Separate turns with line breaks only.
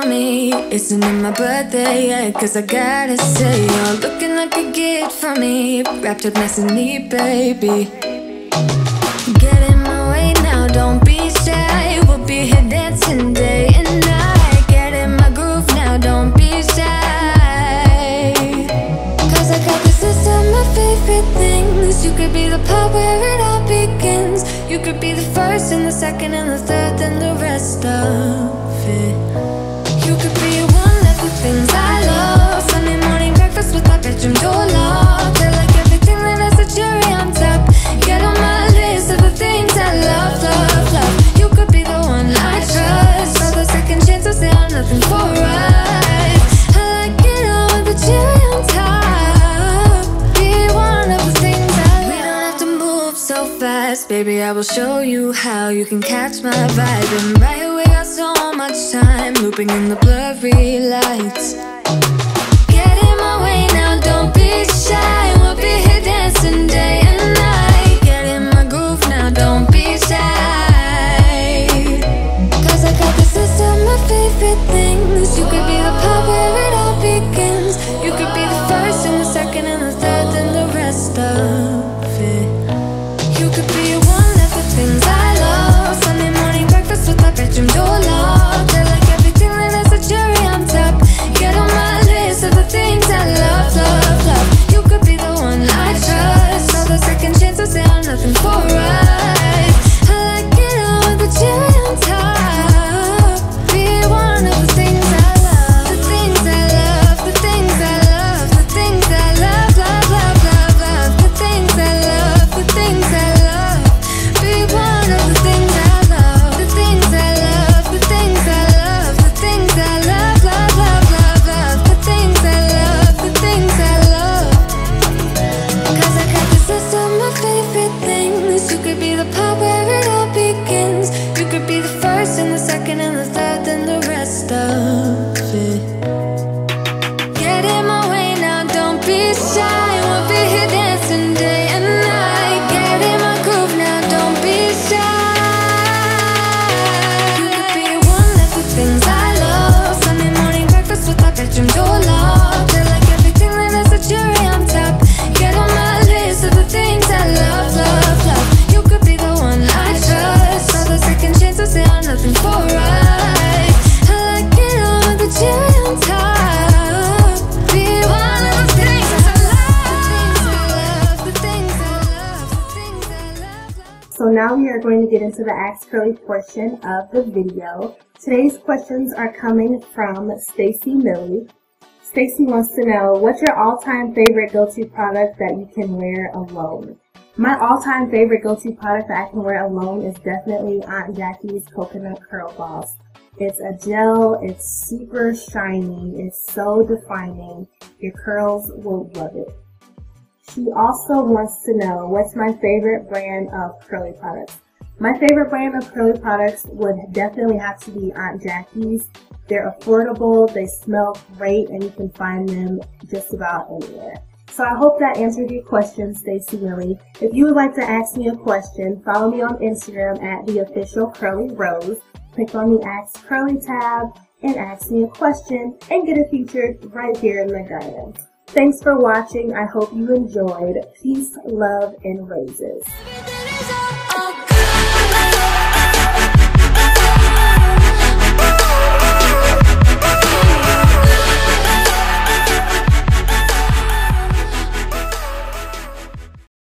me. Isn't it my birthday yet? Cause I gotta say, you're looking like a gift for me, wrapped up nice and neat, baby. Get in my way now, don't be shy. We'll be here dancing day and night. Get in my groove now, don't be shy. Cause I got this list of my favorite things. You could be the part where it all begins. You could be the first and the second and the third and the rest of it. You could be one of the things I love. Sunday morning breakfast with my bedroom door locked. I like everything that has a cherry on top. Get on my list of the things I love, love, love. You could be the one I trust. All the second chances, they are nothing for us. I like it all with the cherry on top. Be one of the things I love. We don't have to move so fast, baby, I will show you how you can catch my vibe. And right away, got so much time, looping in the blurry lights. Get in my way now, don't be shy. We'll be here dancing day and night. Get in my groove now, don't be shy. Cause I got this list of my favorite things. You could be the part where it all begins. You could be the first and the second and the third and the rest of it. You could be one of the things I love. Sunday morning breakfast with my bedroom door locked. I like everything that has a cherry on top. Get on my list of the things I love, love, love. You could be the one I trust. All the second chances, they are nothing for us. I like it all with the cherry on top. Be one of the things I love. The things I love, the things I love, the things I love, love, love, love, love. The things I love, the things I love. Be one of the things I love. The things I love, the things I love, the things I love, love, love, love, love. The things I love, the things I love. Cause I got this list of my favorite things. You could be the part where it all begins. You could be the first and the second and the third and the rest of it. Get in my way now, don't be shy. We'll be here dancing day and night. Get in my groove now, don't be shy. You could be one of the things I love. Sunday morning breakfast with my bedroom door locked. I like everything that has a cherry on top. Get on my list of the things I love, love, love. You could be the one I trust. All the second chances, they are nothing for us. I like it all with the cherry on top. Be one of the things I love. The things I love, the things I love, the things I love.
So now we are going to get into the Ask Curly portion of the video. Today's questions are coming from Stacy Millie. Stacy wants to know, what's your all-time favorite go-to product that you can wear alone? My all-time favorite go-to product that I can wear alone is definitely Aunt Jackie's Coconut Curl Gloss. It's a gel, it's super shiny, it's so defining. Your curls will love it. She also wants to know, what's my favorite brand of curly products? My favorite brand of curly products would definitely have to be Aunt Jackie's. They're affordable, they smell great, and you can find them just about anywhere. So I hope that answered your question, Stacy Millie. If you would like to ask me a question, follow me on Instagram at @theofficialcurlyrose. Click on the Ask Curly tab and ask me a question and get it featured right here in the garden. Thanks for watching. I hope you enjoyed. Peace, love, and roses.